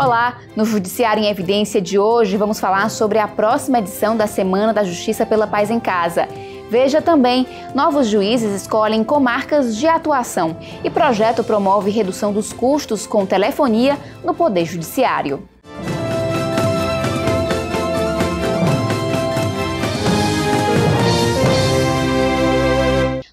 Olá, no Judiciário em Evidência de hoje vamos falar sobre a próxima edição da Semana da Justiça pela Paz em Casa. Veja também, novos juízes escolhem comarcas de atuação e projeto promove redução dos custos com telefonia no Poder Judiciário.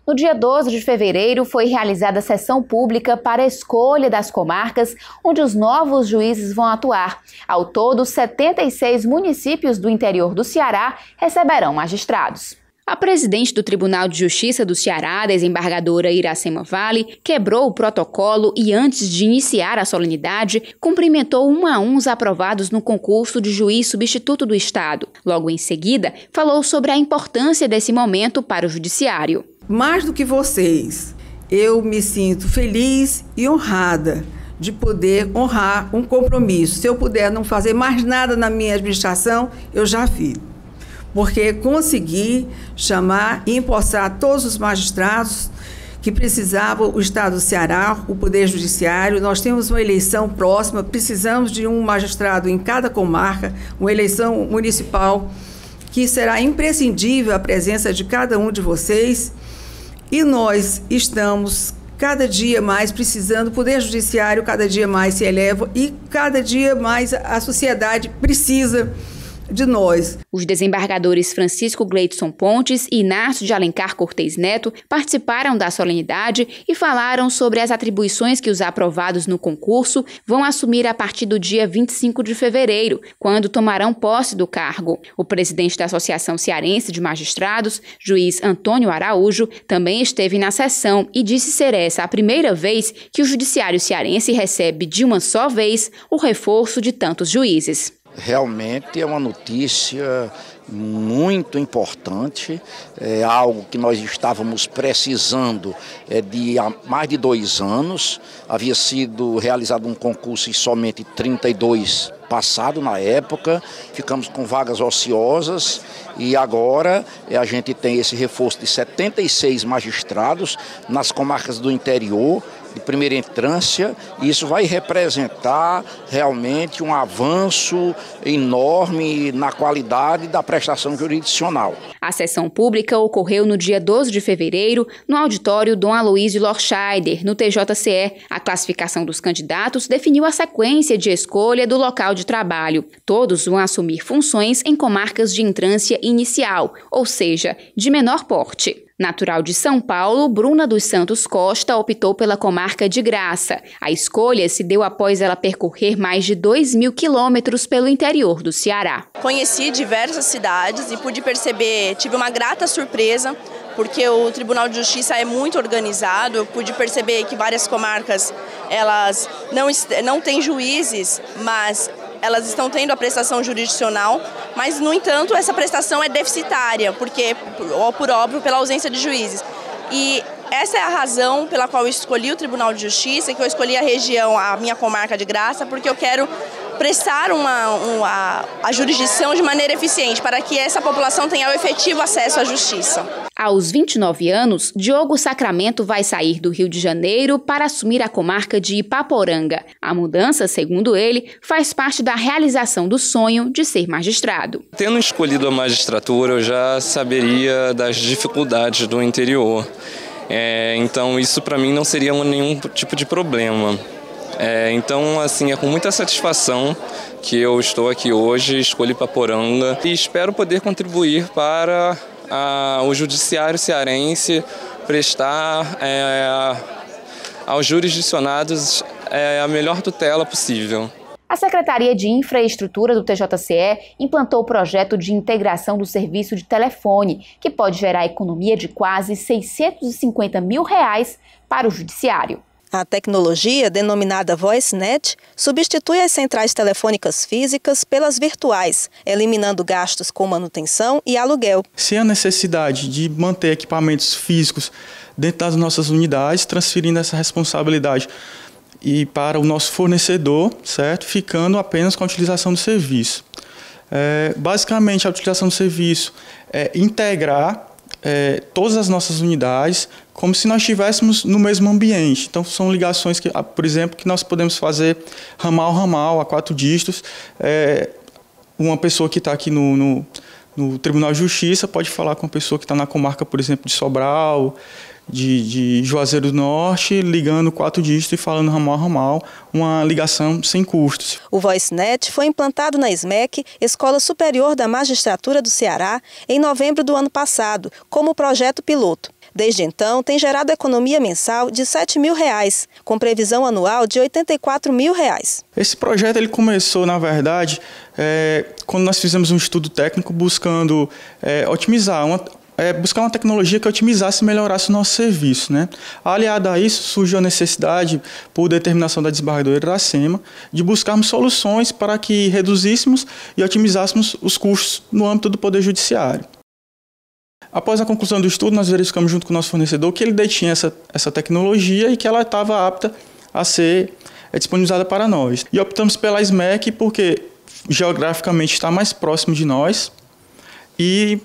No dia 12 de fevereiro, foi realizada a sessão pública para a escolha das comarcas onde os novos juízes vão atuar. Ao todo, 76 municípios do interior do Ceará receberão magistrados. A presidente do Tribunal de Justiça do Ceará, desembargadora Iracema Vale, quebrou o protocolo e, antes de iniciar a solenidade, cumprimentou um a um os aprovados no concurso de juiz substituto do Estado. Logo em seguida, falou sobre a importância desse momento para o Judiciário. Mais do que vocês, eu me sinto feliz e honrada de poder honrar um compromisso. Se eu puder não fazer mais nada na minha administração, eu já fiz. Porque consegui chamar e empossar todos os magistrados que precisavam o Estado do Ceará, o Poder Judiciário. Nós temos uma eleição próxima, precisamos de um magistrado em cada comarca, uma eleição municipal, que será imprescindível a presença de cada um de vocês. E nós estamos cada dia mais precisando, o Poder Judiciário cada dia mais se eleva e cada dia mais a sociedade precisa de nós. Os desembargadores Francisco Gleidson Pontes e Inácio de Alencar Cortez Neto participaram da solenidade e falaram sobre as atribuições que os aprovados no concurso vão assumir a partir do dia 25 de fevereiro, quando tomarão posse do cargo. O presidente da Associação Cearense de Magistrados, juiz Antônio Araújo, também esteve na sessão e disse ser essa a primeira vez que o Judiciário cearense recebe de uma só vez o reforço de tantos juízes. Realmente é uma notícia muito importante, é algo que nós estávamos precisando de há mais de 2 anos. Havia sido realizado um concurso e somente 32 passado na época, ficamos com vagas ociosas e agora a gente tem esse reforço de 76 magistrados nas comarcas do interior, de primeira entrância, e isso vai representar realmente um avanço enorme na qualidade da prestação jurisdicional. A sessão pública ocorreu no dia 12 de fevereiro, no auditório Dom Aloysio Lorscheider, no TJCE. A classificação dos candidatos definiu a sequência de escolha do local de trabalho. Todos vão assumir funções em comarcas de entrância inicial, ou seja, de menor porte. Natural de São Paulo, Bruna dos Santos Costa optou pela comarca de Graça. A escolha se deu após ela percorrer mais de 2.000 quilômetros pelo interior do Ceará. Conheci diversas cidades e pude perceber, tive uma grata surpresa, porque o Tribunal de Justiça é muito organizado. Eu pude perceber que várias comarcas elas não têm juízes, mas elas estão tendo a prestação jurisdicional, mas, no entanto, essa prestação é deficitária, porque, por óbvio, pela ausência de juízes. E essa é a razão pela qual eu escolhi o Tribunal de Justiça, que eu escolhi a região, a minha comarca de Graça, porque eu quero prestar a jurisdição de maneira eficiente, para que essa população tenha o efetivo acesso à justiça. Aos 29 anos, Diogo Sacramento vai sair do Rio de Janeiro para assumir a comarca de Ipaporanga. A mudança, segundo ele, faz parte da realização do sonho de ser magistrado. Tendo escolhido a magistratura, eu já saberia das dificuldades do interior. Então, isso para mim não seria nenhum tipo de problema. Então, assim, é com muita satisfação que eu estou aqui hoje, escolhi Ipaporanga e espero poder contribuir para o Judiciário cearense prestar aos jurisdicionados a melhor tutela possível. A Secretaria de Infraestrutura do TJCE implantou o projeto de integração do serviço de telefone, que pode gerar economia de quase R$650 mil para o Judiciário. A tecnologia, denominada VoiceNet, substitui as centrais telefônicas físicas pelas virtuais, eliminando gastos com manutenção e aluguel. Sem a necessidade de manter equipamentos físicos dentro das nossas unidades, transferindo essa responsabilidade para o nosso fornecedor, certo? Ficando apenas com a utilização do serviço. Basicamente, a utilização do serviço é integrar todas as nossas unidades como se nós estivéssemos no mesmo ambiente. Então, são ligações, que, por exemplo, que nós podemos fazer ramal a 4 dígitos. Uma pessoa que está aqui no Tribunal de Justiça pode falar com uma pessoa que está na comarca, por exemplo, de Sobral, de Juazeiro do Norte, ligando 4 dígitos e falando ramal, uma ligação sem custos. O VoiceNet foi implantado na SMEC, Escola Superior da Magistratura do Ceará, em novembro do ano passado, como projeto piloto. Desde então, tem gerado economia mensal de R$ 7.000, com previsão anual de R$ 84.000. Esse projeto ele começou, na verdade, quando nós fizemos um estudo técnico buscando buscar uma tecnologia que otimizasse e melhorasse o nosso serviço, né? Aliado a isso, surgiu a necessidade, por determinação da desembargadora Iracema, de buscarmos soluções para que reduzíssemos e otimizássemos os custos no âmbito do Poder Judiciário. Após a conclusão do estudo, nós verificamos junto com o nosso fornecedor que ele detinha essa tecnologia e que ela estava apta a ser disponibilizada para nós. E optamos pela SMEC porque geograficamente está mais próximo de nós e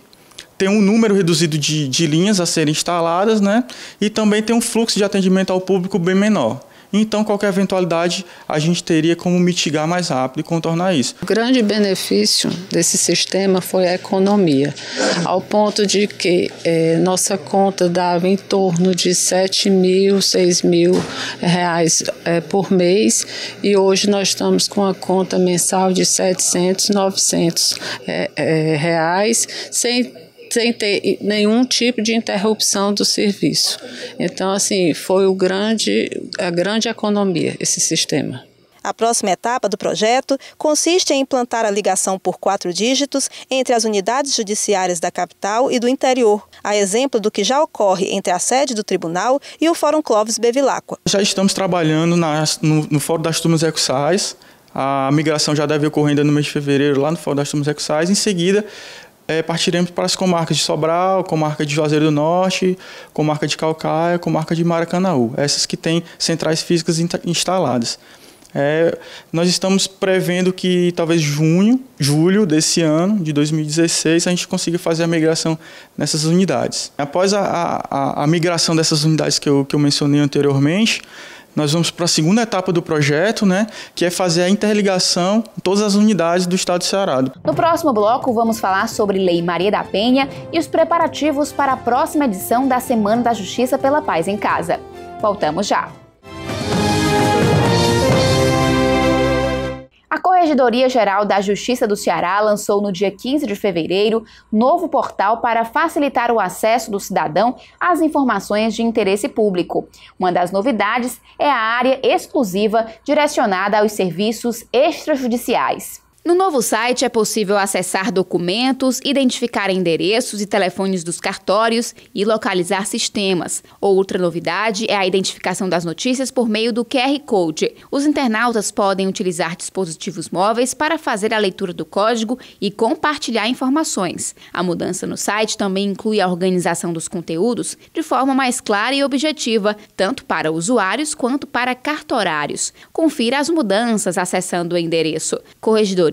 tem um número reduzido de linhas a serem instaladas, né? E também tem um fluxo de atendimento ao público bem menor. Então, qualquer eventualidade, a gente teria como mitigar mais rápido e contornar isso. O grande benefício desse sistema foi a economia, ao ponto de que nossa conta dava em torno de R$ 7.000, R$ 6.000 por mês, e hoje nós estamos com a conta mensal de R$ 700, R$ 900 sem ter nenhum tipo de interrupção do serviço. Então, assim, foi a grande economia, esse sistema. A próxima etapa do projeto consiste em implantar a ligação por 4 dígitos entre as unidades judiciárias da capital e do interior, a exemplo do que já ocorre entre a sede do tribunal e o Fórum Clóvis Bevilacqua. Já estamos trabalhando no Fórum das Turmas Recursais. A migração já deve ocorrer ainda no mês de fevereiro, lá no Fórum das Turmas Recursais. Em seguida, partiremos para as comarcas de Sobral, comarca de Juazeiro do Norte, comarca de Caucaia, comarca de Maracanaú, essas que têm centrais físicas instaladas. Nós estamos prevendo que talvez julho desse ano, de 2016, a gente consiga fazer a migração nessas unidades. Após a migração dessas unidades que eu mencionei anteriormente, nós vamos para a segunda etapa do projeto, né, que é fazer a interligação de todas as unidades do Estado do Ceará. No próximo bloco, vamos falar sobre Lei Maria da Penha e os preparativos para a próxima edição da Semana da Justiça pela Paz em Casa. Voltamos já. A Corregedoria Geral da Justiça do Ceará lançou no dia 15 de fevereiro novo portal para facilitar o acesso do cidadão às informações de interesse público. Uma das novidades é a área exclusiva direcionada aos serviços extrajudiciais. No novo site é possível acessar documentos, identificar endereços e telefones dos cartórios e localizar sistemas. Outra novidade é a identificação das notícias por meio do QR Code. Os internautas podem utilizar dispositivos móveis para fazer a leitura do código e compartilhar informações. A mudança no site também inclui a organização dos conteúdos de forma mais clara e objetiva, tanto para usuários quanto para cartorários. Confira as mudanças acessando o endereço corregedoria.tjce.jus.br.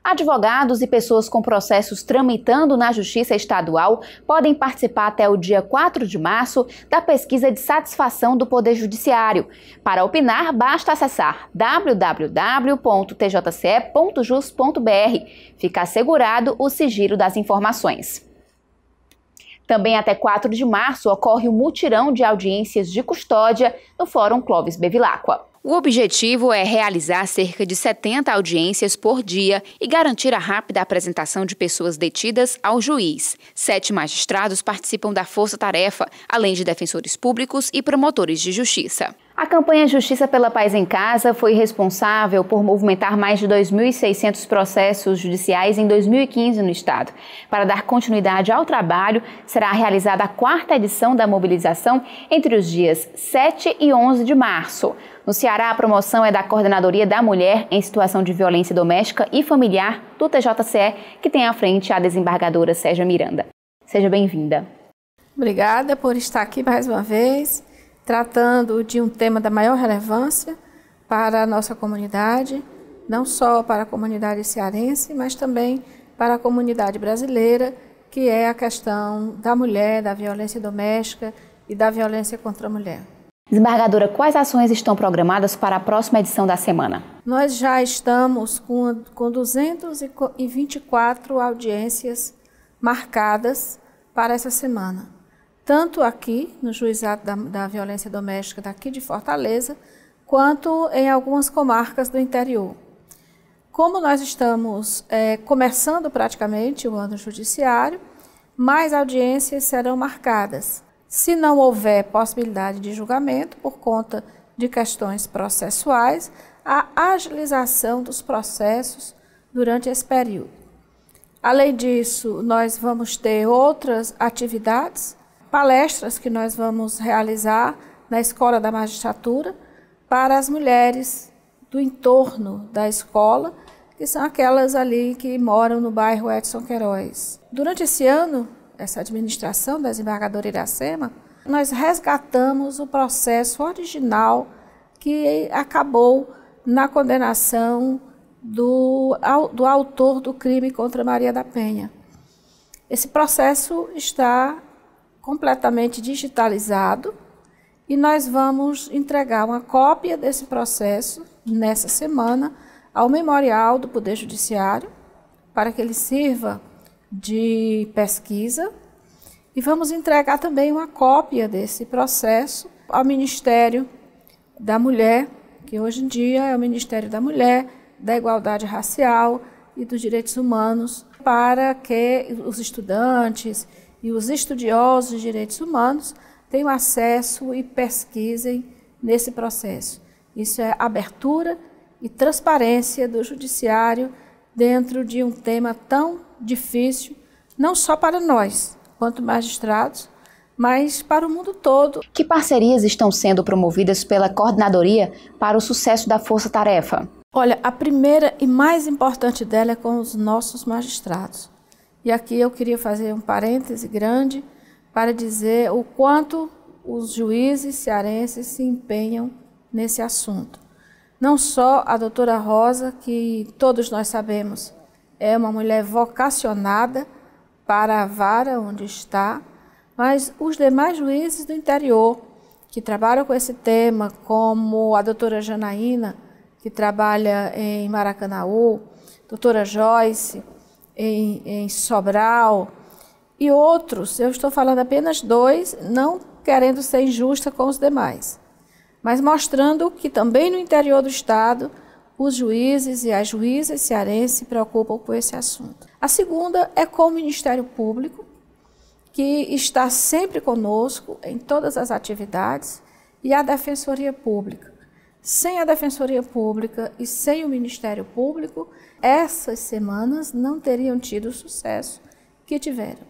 Advogados e pessoas com processos tramitando na Justiça Estadual podem participar até o dia 4 de março da pesquisa de satisfação do Poder Judiciário. Para opinar, basta acessar www.tjce.jus.br. Fica assegurado o sigilo das informações. Também até 4 de março ocorre o mutirão de audiências de custódia no Fórum Clóvis Bevilacqua. O objetivo é realizar cerca de 70 audiências por dia e garantir a rápida apresentação de pessoas detidas ao juiz. 7 magistrados participam da força-tarefa, além de defensores públicos e promotores de justiça. A campanha Justiça pela Paz em Casa foi responsável por movimentar mais de 2.600 processos judiciais em 2015 no estado. Para dar continuidade ao trabalho, será realizada a 4ª edição da mobilização entre os dias 7 e 11 de março. No Ceará, a promoção é da Coordenadoria da Mulher em Situação de Violência Doméstica e Familiar do TJCE, que tem à frente a desembargadora Sérgia Miranda. Seja bem-vinda. Obrigada por estar aqui mais uma vez, tratando de um tema da maior relevância para a nossa comunidade, não só para a comunidade cearense, mas também para a comunidade brasileira, que é a questão da mulher, da violência doméstica e da violência contra a mulher. Desembargadora, quais ações estão programadas para a próxima edição da semana? Nós já estamos com 224 audiências marcadas para essa semana, tanto aqui no Juizado da Violência Doméstica daqui de Fortaleza, quanto em algumas comarcas do interior. Como nós estamos começando praticamente o ano judiciário, mais audiências serão marcadas. Se não houver possibilidade de julgamento por conta de questões processuais, a agilização dos processos durante esse período. Além disso, nós vamos ter outras atividades, palestras que nós vamos realizar na Escola da Magistratura para as mulheres do entorno da escola, que são aquelas ali que moram no bairro Edson Queiroz. Durante esse ano, essa administração da desembargadora Iracema, nós resgatamos o processo original que acabou na condenação do autor do crime contra Maria da Penha. Esse processo está completamente digitalizado e nós vamos entregar uma cópia desse processo nessa semana ao Memorial do Poder Judiciário para que ele sirva de pesquisa e vamos entregar também uma cópia desse processo ao Ministério da Mulher, que hoje em dia é o Ministério da Mulher, da Igualdade Racial e dos Direitos Humanos, para que os estudantes e os estudiosos de direitos humanos tenham acesso e pesquisem nesse processo. Isso é abertura e transparência do judiciário dentro de um tema tão difícil, não só para nós, quanto magistrados, mas para o mundo todo. Que parcerias estão sendo promovidas pela Coordenadoria para o sucesso da Força Tarefa? Olha, a primeira e mais importante dela é com os nossos magistrados. E aqui eu queria fazer um parêntese grande para dizer o quanto os juízes cearenses se empenham nesse assunto. Não só a doutora Rosa, que todos nós sabemos é uma mulher vocacionada para a vara onde está, mas os demais juízes do interior que trabalham com esse tema, como a doutora Janaína, que trabalha em Maracanaú, doutora Joyce, em Sobral, e outros, eu estou falando apenas 2, não querendo ser injusta com os demais, mas mostrando que também no interior do estado, os juízes e as juízas cearenses se preocupam com esse assunto. A segunda é com o Ministério Público, que está sempre conosco em todas as atividades, e a Defensoria Pública. Sem a Defensoria Pública e sem o Ministério Público, essas semanas não teriam tido o sucesso que tiveram.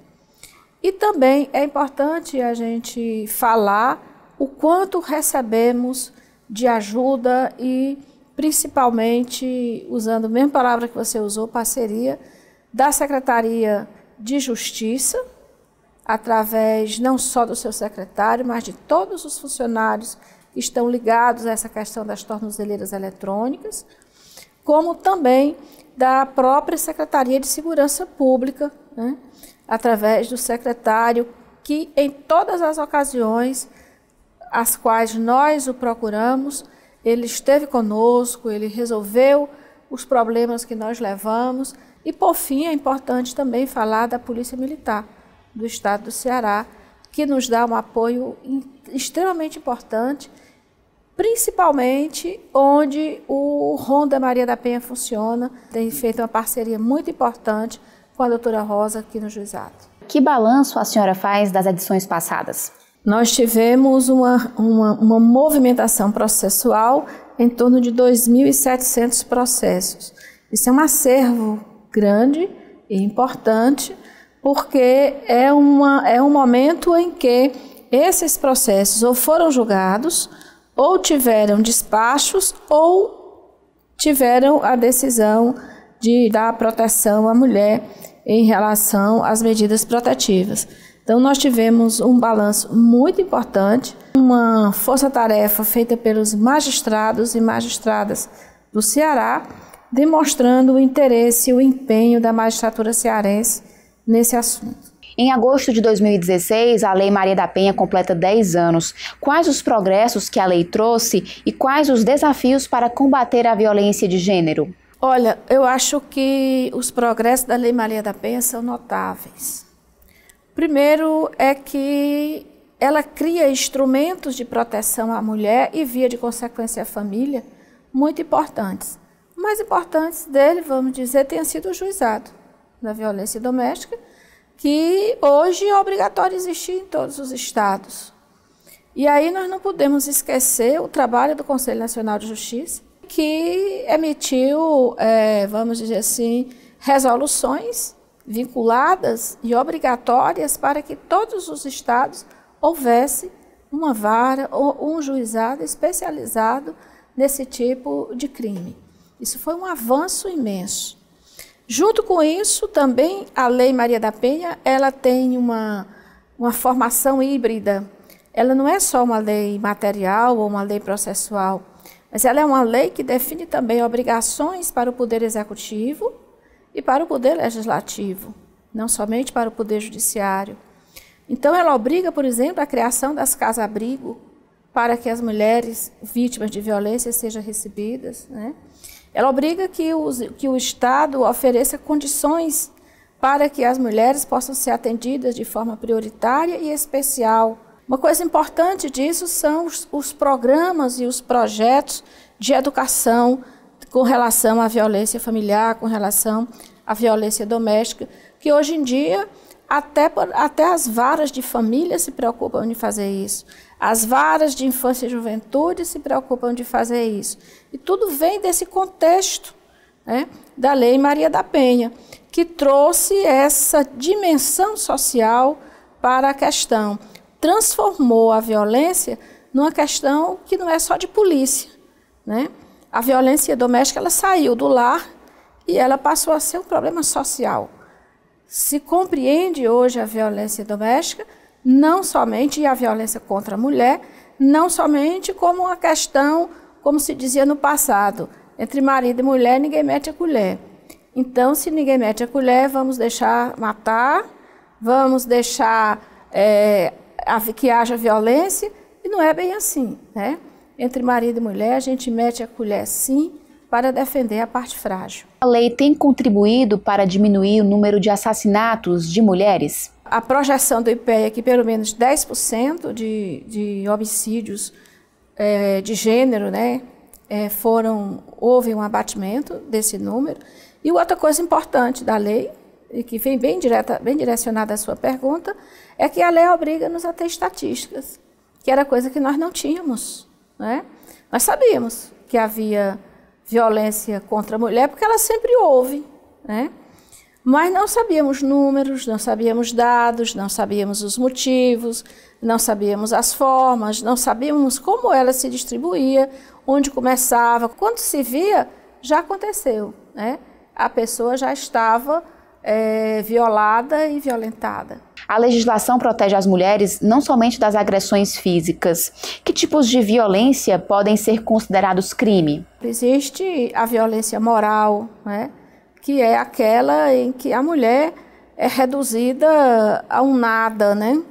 E também é importante a gente falar o quanto recebemos de ajuda e, principalmente, usando a mesma palavra que você usou, parceria, da Secretaria de Justiça, através não só do seu secretário, mas de todos os funcionários que estão ligados a essa questão das tornozeleiras eletrônicas, como também da própria Secretaria de Segurança Pública, né, através do secretário, que em todas as ocasiões as quais nós o procuramos, ele esteve conosco, ele resolveu os problemas que nós levamos. E, por fim, é importante também falar da Polícia Militar do Estado do Ceará, que nos dá um apoio extremamente importante, principalmente onde o Ronda Maria da Penha funciona. Tem feito uma parceria muito importante com a doutora Rosa aqui no juizado. Que balanço a senhora faz das edições passadas? Nós tivemos uma movimentação processual em torno de 2.700 processos. Isso é um acervo grande e importante, porque é um momento em que esses processos ou foram julgados, ou tiveram despachos, ou tiveram a decisão de dar proteção à mulher em relação às medidas protetivas. Então, nós tivemos um balanço muito importante, uma força-tarefa feita pelos magistrados e magistradas do Ceará, demonstrando o interesse e o empenho da magistratura cearense nesse assunto. Em agosto de 2016, a Lei Maria da Penha completa 10 anos. Quais os progressos que a lei trouxe e quais os desafios para combater a violência de gênero? Olha, eu acho que os progressos da Lei Maria da Penha são notáveis. Primeiro é que ela cria instrumentos de proteção à mulher e, via de consequência, à família, muito importantes. O mais importante dele, vamos dizer, tenha sido o juizado da violência doméstica, que hoje é obrigatório existir em todos os estados. E aí nós não podemos esquecer o trabalho do Conselho Nacional de Justiça, que emitiu, vamos dizer assim, resoluções vinculadas e obrigatórias para que todos os estados houvesse uma vara ou um juizado especializado nesse tipo de crime. Isso foi um avanço imenso. Junto com isso, também a Lei Maria da Penha, ela tem uma formação híbrida. Ela não é só uma lei material ou uma lei processual, mas ela é uma lei que define também obrigações para o Poder Executivo e para o Poder Legislativo, não somente para o Poder Judiciário. Então, ela obriga, por exemplo, a criação das casas-abrigo para que as mulheres vítimas de violência sejam recebidas, né? Ela obriga que o Estado ofereça condições para que as mulheres possam ser atendidas de forma prioritária e especial. Uma coisa importante disso são os programas e os projetos de educação com relação à violência familiar, com relação à violência doméstica, que hoje em dia até as varas de família se preocupam em fazer isso. As varas de infância e juventude se preocupam de fazer isso. E tudo vem desse contexto, né, da Lei Maria da Penha, que trouxe essa dimensão social para a questão. Transformou a violência numa questão que não é só de polícia, né? A violência doméstica ela saiu do lar e ela passou a ser um problema social. Se compreende hoje a violência doméstica, não somente a violência contra a mulher, não somente como uma questão, como se dizia no passado, entre marido e mulher ninguém mete a colher. Então, se ninguém mete a colher, vamos deixar matar, vamos deixar que haja violência, e não é bem assim, né? Entre marido e mulher, a gente mete a colher sim, para defender a parte frágil. A lei tem contribuído para diminuir o número de assassinatos de mulheres? A projeção do IPEA é que pelo menos 10% de homicídios de gênero, né, houve um abatimento desse número. E outra coisa importante da lei, e que vem bem direcionada à sua pergunta, é que a lei obriga-nos a ter estatísticas, que era coisa que nós não tínhamos, né? Nós sabíamos que havia violência contra a mulher, porque ela sempre houve, né? Mas não sabíamos números, não sabíamos dados, não sabíamos os motivos, não sabíamos as formas, não sabíamos como ela se distribuía, onde começava. Quando se via, já aconteceu, né? A pessoa já estava violada e violentada. A legislação protege as mulheres não somente das agressões físicas. Que tipos de violência podem ser considerados crime? Existe a violência moral, né? Que é aquela em que a mulher é reduzida a um nada, né?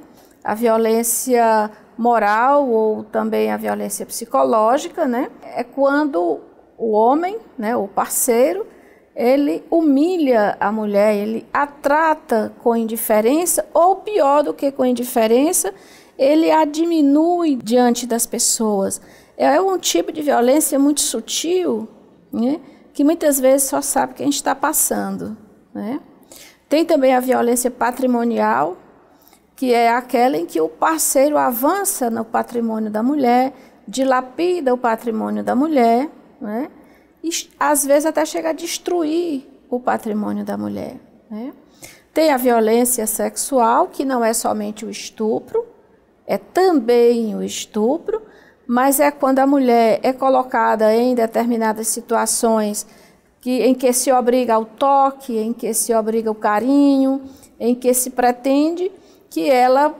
A violência moral ou também a violência psicológica, né? É quando o homem, né, o parceiro, ele humilha a mulher, ele a trata com indiferença ou, pior do que com indiferença, ele a diminui diante das pessoas. É um tipo de violência muito sutil, né, que muitas vezes só sabe quem está passando, né? Tem também a violência patrimonial, que é aquela em que o parceiro avança no patrimônio da mulher, dilapida o patrimônio da mulher, né? E às vezes até chega a destruir o patrimônio da mulher, né? Tem a violência sexual, que não é somente o estupro, é também o estupro, mas é quando a mulher é colocada em determinadas situações em que se obriga ao toque, em que se obriga ao carinho, em que se pretende que ela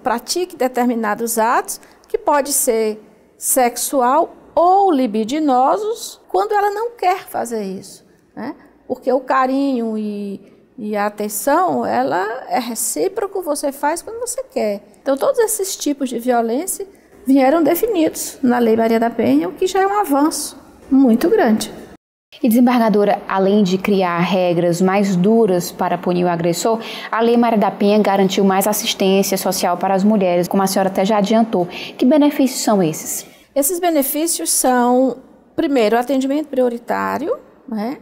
pratique determinados atos, que pode ser sexual ou libidinosos quando ela não quer fazer isso, né? Porque o carinho e a atenção, ela é recíproco, você faz quando você quer. Então, todos esses tipos de violência vieram definidos na Lei Maria da Penha, o que já é um avanço muito grande. E, desembargadora, além de criar regras mais duras para punir o agressor, a Lei Maria da Penha garantiu mais assistência social para as mulheres, como a senhora até já adiantou. Que benefícios são esses? Esses benefícios são, primeiro, o atendimento prioritário, né?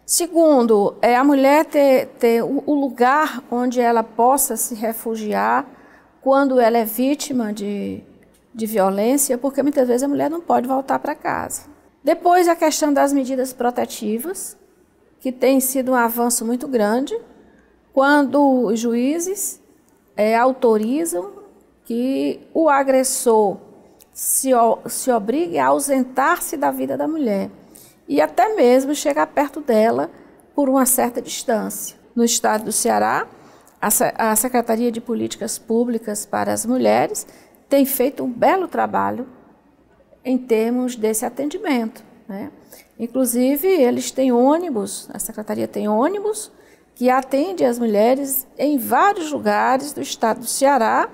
Segundo, a mulher ter o lugar onde ela possa se refugiar quando ela é vítima de violência, porque muitas vezes a mulher não pode voltar para casa. Depois, a questão das medidas protetivas, que tem sido um avanço muito grande, quando os juízes autorizam que o agressor se obrigue a ausentar-se da vida da mulher e até mesmo chegar perto dela por uma certa distância. No estado do Ceará, a Secretaria de Políticas Públicas para as Mulheres tem feito um belo trabalho em termos desse atendimento, né? Inclusive, eles têm ônibus, a Secretaria tem ônibus que atende as mulheres em vários lugares do estado do Ceará,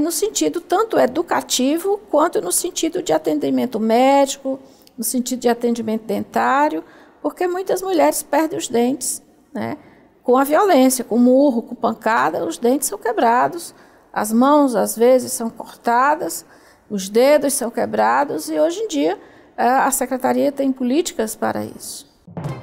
no sentido tanto educativo quanto no sentido de atendimento médico, no sentido de atendimento dentário, porque muitas mulheres perdem os dentes, né? Com a violência, com murro, com pancada, os dentes são quebrados, as mãos às vezes são cortadas, os dedos são quebrados e hoje em dia a Secretaria tem políticas para isso.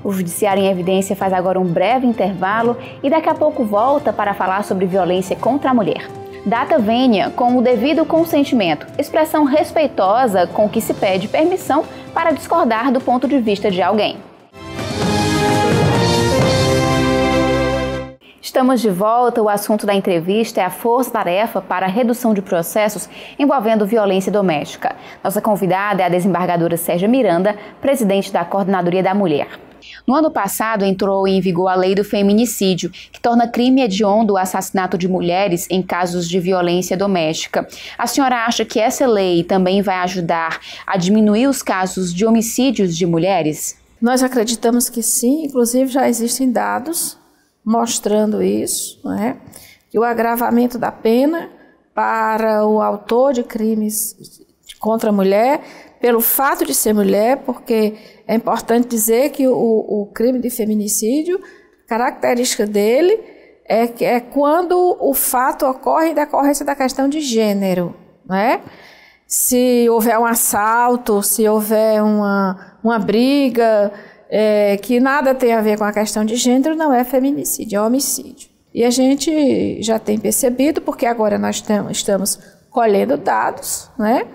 O Judiciário em Evidência faz agora um breve intervalo e daqui a pouco volta para falar sobre violência contra a mulher. Data vênia com o devido consentimento, expressão respeitosa com que se pede permissão para discordar do ponto de vista de alguém. Estamos de volta. O assunto da entrevista é a força-tarefa para a redução de processos envolvendo violência doméstica. Nossa convidada é a desembargadora Sérgia Miranda, presidente da Coordenadoria da Mulher. No ano passado, entrou em vigor a Lei do Feminicídio, que torna crime hediondo o assassinato de mulheres em casos de violência doméstica. A senhora acha que essa lei também vai ajudar a diminuir os casos de homicídios de mulheres? Nós acreditamos que sim, inclusive já existem dados mostrando isso, né? Que o agravamento da pena para o autor de crimes contra a mulher, pelo fato de ser mulher, porque é importante dizer que o crime de feminicídio, a característica dele é quando o fato ocorre em decorrência da questão de gênero, né? Se houver um assalto, se houver uma briga, que nada tem a ver com a questão de gênero, não é feminicídio, é homicídio. E a gente já tem percebido, porque agora nós estamos colhendo dados, né,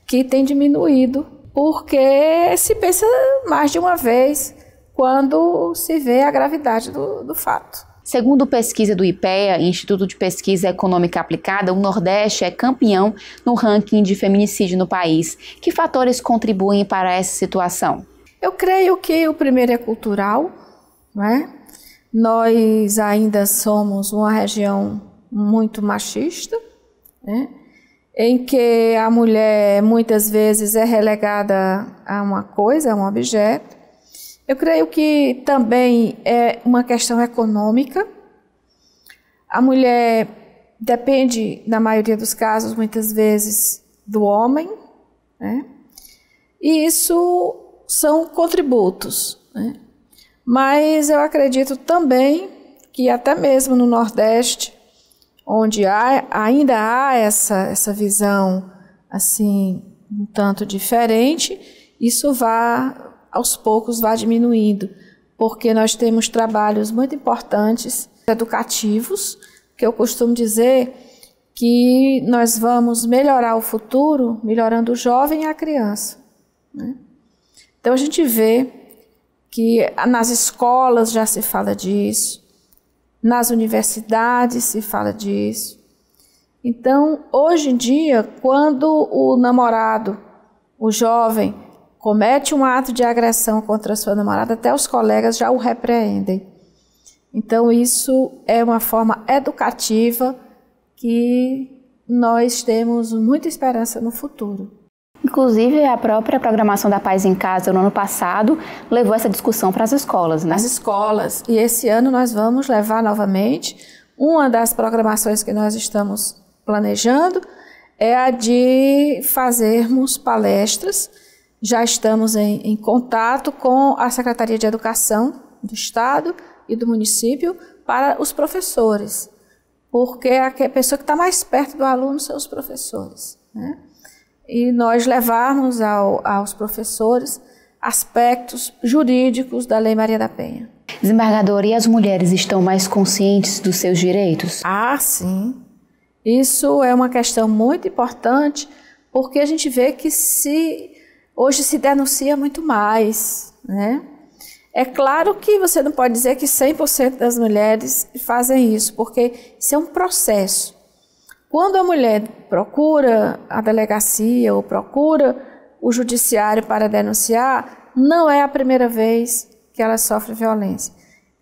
que tem diminuído, porque se pensa mais de uma vez quando se vê a gravidade do fato. Segundo pesquisa do IPEA, Instituto de Pesquisa Econômica Aplicada, o Nordeste é campeão no ranking de feminicídio no país. Que fatores contribuem para essa situação? Eu creio que o primeiro é cultural, né? Nós ainda somos uma região muito machista, né? Em que a mulher muitas vezes é relegada a uma coisa, a um objeto. Eu creio que também é uma questão econômica. A mulher depende, na maioria dos casos, muitas vezes, do homem, né? E isso são contributos, né? Mas eu acredito também que até mesmo no Nordeste, onde ainda há essa visão assim um tanto diferente, isso aos poucos vai diminuindo, porque nós temos trabalhos muito importantes educativos, que eu costumo dizer que nós vamos melhorar o futuro melhorando o jovem e a criança, né? Então a gente vê que nas escolas já se fala disso, nas universidades se fala disso. Então, hoje em dia, quando o namorado, o jovem, comete um ato de agressão contra a sua namorada, até os colegas já o repreendem. Então, isso é uma forma educativa que nós temos muita esperança no futuro. Inclusive, a própria programação da Paz em Casa no ano passado levou essa discussão para as escolas, né? As escolas. E esse ano nós vamos levar novamente. Uma das programações que nós estamos planejando é a de fazermos palestras. Já estamos em contato com a Secretaria de Educação do Estado e do município para os professores, porque a pessoa que está mais perto do aluno são os professores, né? E nós levarmos aos professores aspectos jurídicos da Lei Maria da Penha. Desembargadora, e as mulheres estão mais conscientes dos seus direitos? Ah, sim. Isso é uma questão muito importante, porque a gente vê que hoje se denuncia muito mais, né? É claro que você não pode dizer que 100% das mulheres fazem isso, porque isso é um processo. Quando a mulher procura a delegacia ou procura o judiciário para denunciar, não é a primeira vez que ela sofre violência.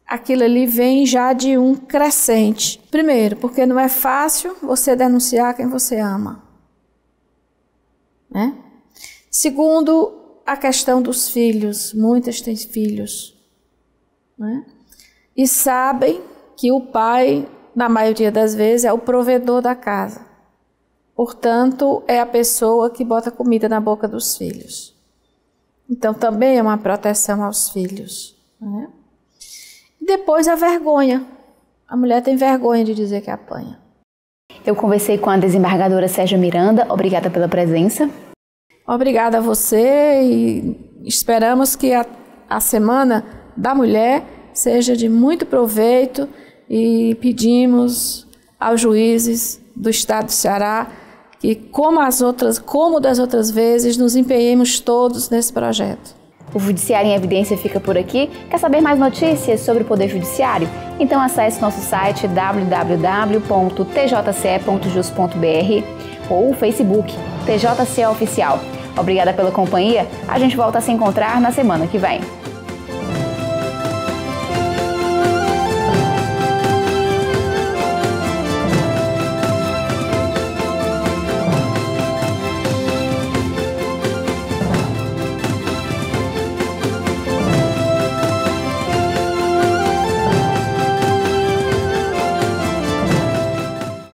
Aquilo ali vem já de um crescente. Primeiro, porque não é fácil você denunciar quem você ama, né? Segundo, a questão dos filhos. Muitas têm filhos, né? E sabem que o pai, na maioria das vezes, é o provedor da casa. Portanto, é a pessoa que bota comida na boca dos filhos. Então, também é uma proteção aos filhos, né? E depois a vergonha. A mulher tem vergonha de dizer que apanha. Eu conversei com a desembargadora Sérgia Miranda. Obrigada pela presença. Obrigada a você e esperamos que a Semana da Mulher seja de muito proveito e pedimos aos juízes do Estado do Ceará que, como das outras vezes, nos empenhemos todos nesse projeto. O Judiciário em Evidência fica por aqui. Quer saber mais notícias sobre o Poder Judiciário? Então acesse nosso site www.tjce.jus.br ou o Facebook TJCE Oficial. Obrigada pela companhia. A gente volta a se encontrar na semana que vem.